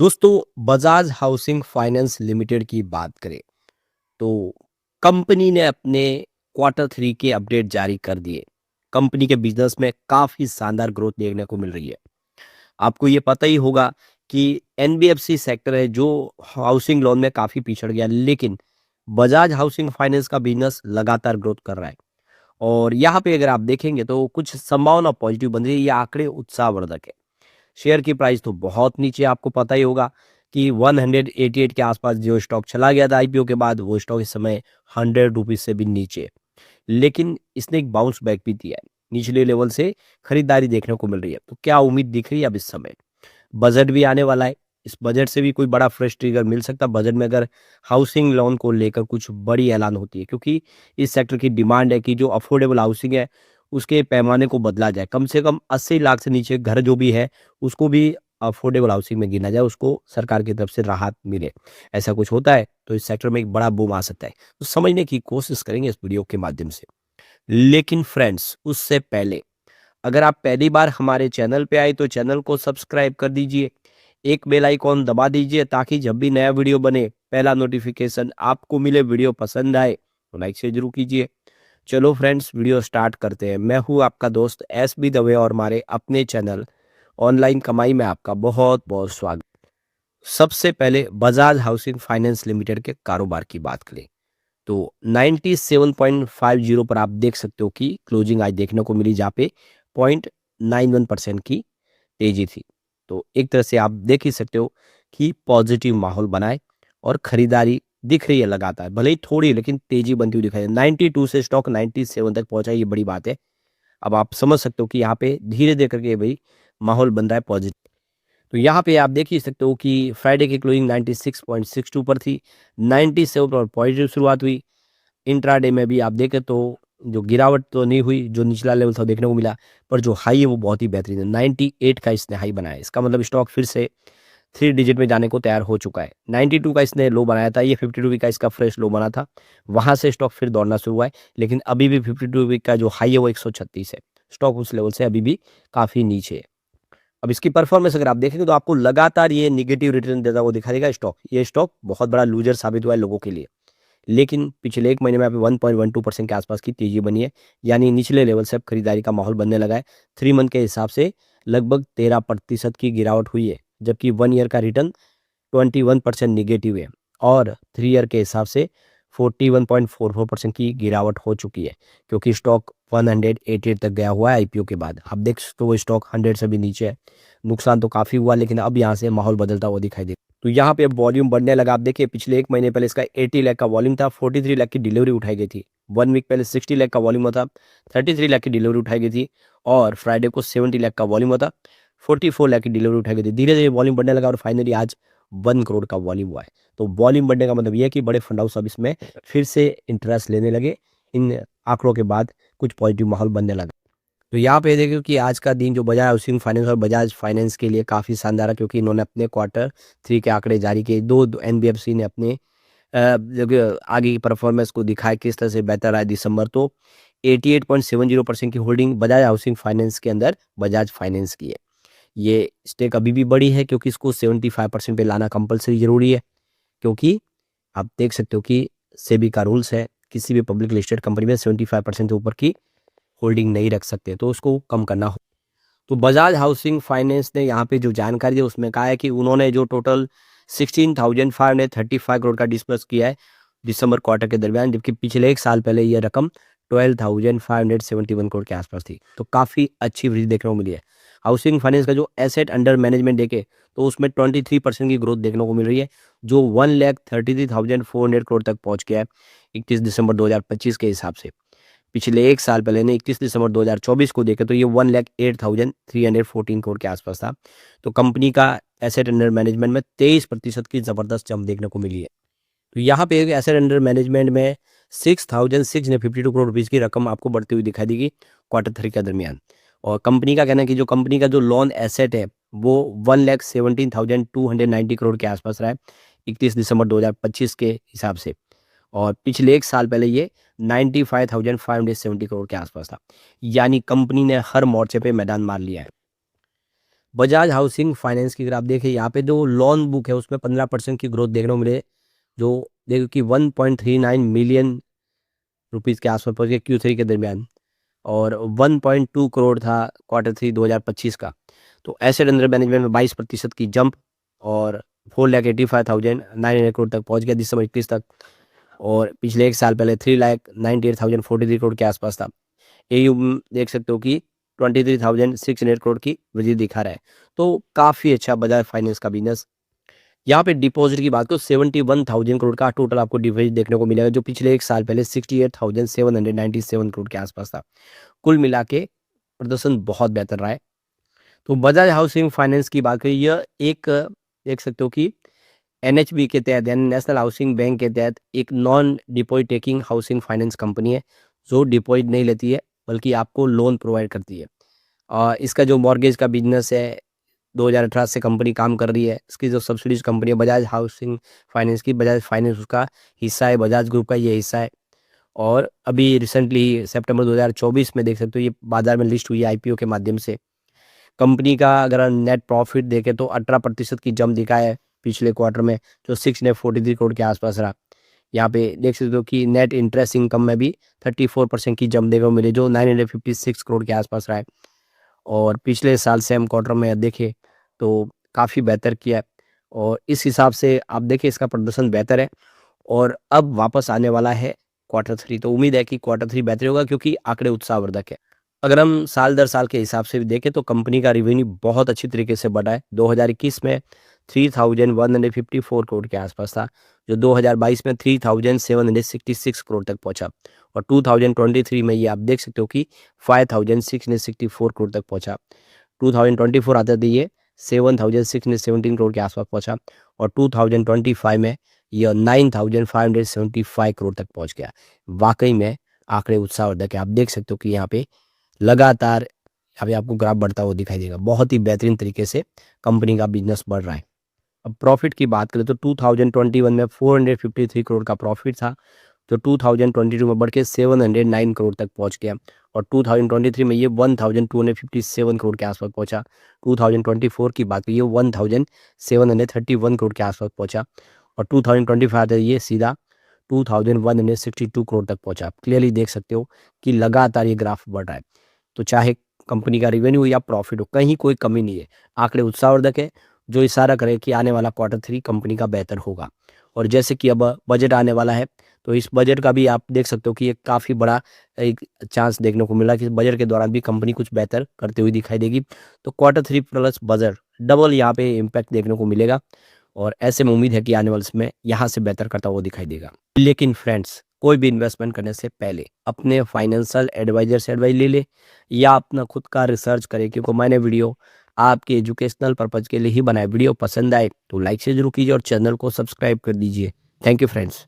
दोस्तों, Bajaj housing finance limited की बात करें तो कंपनी ने अपने क्वार्टर थ्री के अपडेट जारी कर दिए। कंपनी के बिजनेस में काफी शानदार ग्रोथ देखने को मिल रही है। आपको ये पता ही होगा कि एनबीएफसी सेक्टर है जो हाउसिंग लोन में काफी पिछड़ गया, लेकिन बजाज हाउसिंग फाइनेंस का बिजनेस लगातार ग्रोथ कर रहा है। और यहाँ पे अगर आप देखेंगे तो कुछ संभावना पॉजिटिव बन रही है। ये आंकड़े उत्साहवर्धक है। शेयर की प्राइस तो बहुत नीचे, आपको पता ही होगा कि 188 के आसपास जो स्टॉक चला गया था आईपीओ के बाद, वो स्टॉक इस समय 100 रुपीज से भी नीचे है। लेकिन इसने एक बाउंस बैक भी दिया है। निचले लेवल से खरीदारी देखने को मिल रही है। तो क्या उम्मीद दिख रही है अब इस समय? बजट भी आने वाला है। इस बजट से भी कोई बड़ा फ्रेश ट्रिगर मिल सकता है। बजट में अगर हाउसिंग लोन को लेकर कुछ बड़ी ऐलान होती है, क्योंकि इस सेक्टर की डिमांड है कि जो अफोर्डेबल हाउसिंग है उसके पैमाने को बदला जाए। कम से कम 80 लाख से नीचे घर जो भी है उसको भी अफोर्डेबल हाउसिंग में गिना जाए, उसको सरकार की तरफ से राहत मिले। ऐसा कुछ होता है तो इस सेक्टर में एक बड़ा बूम आ सकता है। तो समझने की कोशिश करेंगे इस वीडियो के माध्यम से। लेकिन फ्रेंड्स, उससे पहले अगर आप पहली बार हमारे चैनल पे आए तो चैनल को सब्सक्राइब कर दीजिए। एक बेल आइकॉन दबा दीजिए ताकि जब भी नया वीडियो बने पहला नोटिफिकेशन आपको मिले। वीडियो पसंद आए तो लाइक से जरूर कीजिए। चलो फ्रेंड्स, वीडियो स्टार्ट करते हैं। मैं हूँ आपका दोस्त एस बी दवे और हमारे अपने चैनल ऑनलाइन कमाई में आपका बहुत बहुत स्वागत। सबसे पहले बजाज हाउसिंग फाइनेंस लिमिटेड के कारोबार की बात करें तो 97.50 पर आप देख सकते हो कि क्लोजिंग आज देखने को मिली, जहाँ पे 0.91% की तेजी थी। तो एक तरह से आप देख ही सकते हो कि पॉजिटिव माहौल बनाए और खरीदारी दिख रही है लगातार, भले ही थोड़ी लेकिन तेजी बनती हुई दिखाई दे। 92 से स्टॉक 97 तक पहुंचा, ये बड़ी बात है। अब आप समझ सकते हो कि यहाँ पे धीरे धीरे करके भाई माहौल बन रहा है पॉजिटिव। तो यहाँ पे आप देख ही सकते हो कि फ्राइडे की क्लोजिंग 96.62 पर थी। 97 पर पॉजिटिव शुरुआत हुई। इंट्राडे में भी आप देखें तो जो गिरावट तो नहीं हुई, जो निचला लेवल था देखने को मिला, पर जो हाई है वो बहुत ही बेहतरीन है। 98 का इसने हाई बनाया। इसका मतलब स्टॉक फिर से 3 डिजिट में जाने को तैयार हो चुका है। 92 का इसने लो बनाया था, ये 52 का इसका फ्रेश लो बना था। वहां से स्टॉक फिर दौड़ना शुरू हुआ है, लेकिन अभी भी 52 का जो हाई है वो 136 है। स्टॉक उस लेवल से अभी भी काफी नीचे है। अब इसकी परफॉर्मेंस अगर आप देखेंगे तो आपको लगातार ये निगेटिव रिटर्न देता हुआ दिखाई देगा। स्टॉक, ये स्टॉक बहुत बड़ा लूजर साबित हुआ है लोगों के लिए। लेकिन पिछले एक महीने में यहाँ पे 1.12% के आसपास की तेजी बनी है, यानी निचले लेवल से अब खरीदारी का माहौल बनने लगा है। 3 मंथ के हिसाब से लगभग 13% की गिरावट हुई है, जबकि 1 ईयर का रिटर्न 21% निगेटिव है और 3 ईयर के हिसाब से 41.44% की गिरावट हो चुकी है, क्योंकि स्टॉक 188 तक गया हुआ है आईपीओ के बाद। आप देख सकते हो स्टॉक 100 से भी नीचे है। नुकसान तो काफी हुआ, लेकिन अब यहाँ से माहौल बदलता हुआ दिखाई दे। तो यहाँ पे अब वॉल्यूम बढ़ने लगा। आप देखिए पिछले एक महीने पहले इसका 80 लाख का वॉल्यूम था, 43 लाख की डिलीवरी उठाई गई थी। 1 वीक पहले 60 लाख का वॉल्यूम था, 33 लाख की डिलीवरी उठाई गई थी। और फ्राइडे को 70 लाख का वॉल्यूम था, 44 लाख की डिलीवरी उठाई गई थी। धीरे धीरे वॉल्यूम बढ़ने लगा और फाइनली आज 1 करोड़ का वॉल्यूम हुआ है। तो वॉल्यूम बढ़ने का मतलब यह है कि बड़े फंड हाउस अब इसमें फिर से इंटरेस्ट लेने लगे। इन आंकड़ों के बाद कुछ पॉजिटिव माहौल बनने लगा। तो यहाँ पे देखिए कि आज का दिन जो बजाज हाउसिंग फाइनेंस और बजाज फाइनेंस के लिए काफ़ी शानदार है, क्योंकि इन्होंने अपने क्वार्टर थ्री के आंकड़े जारी किए। दो एनबीएफसी ने अपने जो आगे की परफॉर्मेंस को दिखाया किस तरह से बेहतर रहा है। दिसंबर तो 88.70% की होल्डिंग बजाज हाउसिंग फाइनेंस के अंदर बजाज फाइनेंस की है। ये स्टेक अभी भी बड़ी है, क्योंकि इसको 75% पे लाना कंपलसरी जरूरी है। क्योंकि आप देख सकते हो कि सेबी का रूल्स है, किसी भी पब्लिक लिस्टेड कंपनी में 75% से ऊपर की होल्डिंग नहीं रख सकते, तो उसको कम करना हो। तो बजाज हाउसिंग फाइनेंस ने यहाँ पे जो जानकारी दी उसमें कहा है कि उन्होंने जो टोटल 16,535 करोड़ का डिस्बर्स किया है दिसंबर क्वार्टर के दरमियान, जबकि पिछले एक साल पहले यह रकम 12,571 करोड़ के आसपास थी। तो काफ़ी अच्छी वृद्धि देखने को मिली है। हाउसिंग फाइनेंस का जो एसेट अंडर मैनेजमेंट देखे तो उसमें 23% की ग्रोथ देखने को मिल रही है, जो 1,33,400 करोड़ तक पहुंच गया है 31 दिसंबर 2025 के हिसाब से। पिछले एक साल पहले ने 31 दिसंबर 2024 को देखे तो ये 1,08,314 करोड़ के आसपास था। तो कंपनी का एसेट अंडर मैनेजमेंट में 23% की जबरदस्त जंप देखने को मिली है। तो यहाँ पे एसेट अंडर मैनेजमेंट में 6,652 करोड़ रुपीज की रकम आपको बढ़ती हुई दिखाई देगी क्वार्टर थ्री के दरमियान। और कंपनी का कहना है कि जो कंपनी का जो लोन एसेट है वो 1,17,290 करोड़ के आसपास रहा है 31 दिसंबर 2025 के हिसाब से। और पिछले एक साल पहले ये 95,570 करोड़ के आसपास था। यानी कंपनी ने हर मोर्चे पे मैदान मार लिया है। बजाज हाउसिंग फाइनेंस की अगर आप देखें यहाँ पे जो लोन बुक है उसमें 15% की ग्रोथ देखने को मिले, जो देखो कि 1.39 मिलियन रुपीस के आसपास पहुंच गए Q3 के दरमियान, और 1.2 करोड़ था Q3 2025 का। तो एसेट अंडर मैनेजमेंट में 22% की जंप, और 4,85,900 करोड़ तक पहुंच गया दिसंबर 21 तक, और पिछले एक साल पहले 3,98,043 करोड़ के आसपास था। AUM देख सकते हो कि 23,600 करोड़ की वृद्धि दिखा रहा है। तो काफ़ी अच्छा बजाज फाइनेंस का बिजनेस। यहाँ पे डिपॉजिट की बात करो 71,000 करोड़ का टोटल आपको डिपॉजिट देखने को मिलेगा, जो पिछले एक साल पहले 68,797 करोड़ के आसपास था। कुल मिला के प्रदर्शन बहुत बेहतर रहा है। तो बजाज हाउसिंग फाइनेंस की बात करें, यह एक देख सकते हो कि NHB के तहत यानी नेशनल हाउसिंग बैंक के तहत एक non deposit taking housing finance company है, जो डिपॉजिट नहीं लेती है बल्कि आपको लोन प्रोवाइड करती है। इसका जो मॉर्गेज का बिजनेस है 2018 से कंपनी काम कर रही है। इसकी जो सब्सिडीज कंपनी है बजाज हाउसिंग फाइनेंस की, बजाज फाइनेंस उसका हिस्सा है, बजाज ग्रुप का ये हिस्सा है। और अभी रिसेंटली सितंबर 2024 में देख सकते हो ये बाजार में लिस्ट हुई है IPO के माध्यम से। कंपनी का अगर नेट प्रॉफिट देखें तो 18% की जंप दिखा है पिछले क्वार्टर में, जो 643 करोड़ के आसपास रहा। यहाँ पे देख सकते हो कि नेट इंटरेस्ट इनकम में भी 34% की जंप देखने को मिली, जो 956 करोड़ के आसपास रहा है। और पिछले साल सेम क्वार्टर में देखें तो काफ़ी बेहतर किया है, और इस हिसाब से आप देखें इसका प्रदर्शन बेहतर है, और अब वापस आने वाला है Q3। तो उम्मीद है कि Q3 बेहतर होगा, क्योंकि आंकड़े उत्साहवर्धक है। अगर हम साल दर साल के हिसाब से भी देखें तो कंपनी का रेवेन्यू बहुत अच्छी तरीके से बढ़ा है। 2021 में 3,154 करोड़ के आसपास था, जो 2022 में 3,766 करोड़ तक पहुंचा, और 2023 में ये आप देख सकते हो कि 5,664 करोड़ तक पहुंचा। 2024 आते थे ये 7,617 करोड़ के आसपास पहुंचा, और 2025 में यह 9,575 करोड़ तक पहुंच गया। वाकई में आंकड़े उत्साहवर्धक है। आप देख सकते हो कि यहाँ पे लगातार अभी आपको ग्राफ बढ़ता हुआ दिखाई देगा। बहुत ही बेहतरीन तरीके से कंपनी का बिजनेस बढ़ रहा है। अब प्रॉफिट की बात करें तो 2021 में 453 करोड़ का प्रॉफिट था, जो 2022 में बढ़ के 709 करोड़ तक पहुंच गया, और 2023 में ये 1257 करोड़ के आसपास पहुंचा। 2024 की बात करिए 1731 करोड़ के आसपास पहुंचा, और 2025 तक ये सीधा 2162 करोड़ तक पहुंचा। आप क्लियरली देख सकते हो कि लगातार ये ग्राफ बढ़ रहा है। तो चाहे कंपनी का रेवेन्यू हो या प्रॉफिट हो, कहीं कोई कमी नहीं है। आंकड़े उत्साहवर्धक है, जो इशारा करे कि आने वाला Q3 कंपनी का बेहतर होगा। और जैसे कि अब बजट आने वाला है, तो इस बजट का भी आप देख सकते हो कि एक काफ़ी बड़ा एक चांस देखने को मिला कि बजट के दौरान भी कंपनी कुछ बेहतर करते हुए दिखाई देगी। तो Q3 प्लस बजट डबल यहाँ पे इम्पैक्ट देखने को मिलेगा, और ऐसे में उम्मीद है कि आने वाले समय यहाँ से बेहतर करता हुआ दिखाई देगा। लेकिन फ्रेंड्स, कोई भी इन्वेस्टमेंट करने से पहले अपने फाइनेंशियल एडवाइजर से एडवाइस ले ले, या अपना खुद का रिसर्च करे, क्योंकि मैंने वीडियो आपके एजुकेशनल पर्पज के लिए ही बनाया। वीडियो पसंद आए तो लाइक से जरूर कीजिए, और चैनल को सब्सक्राइब कर दीजिए। Thank you friends.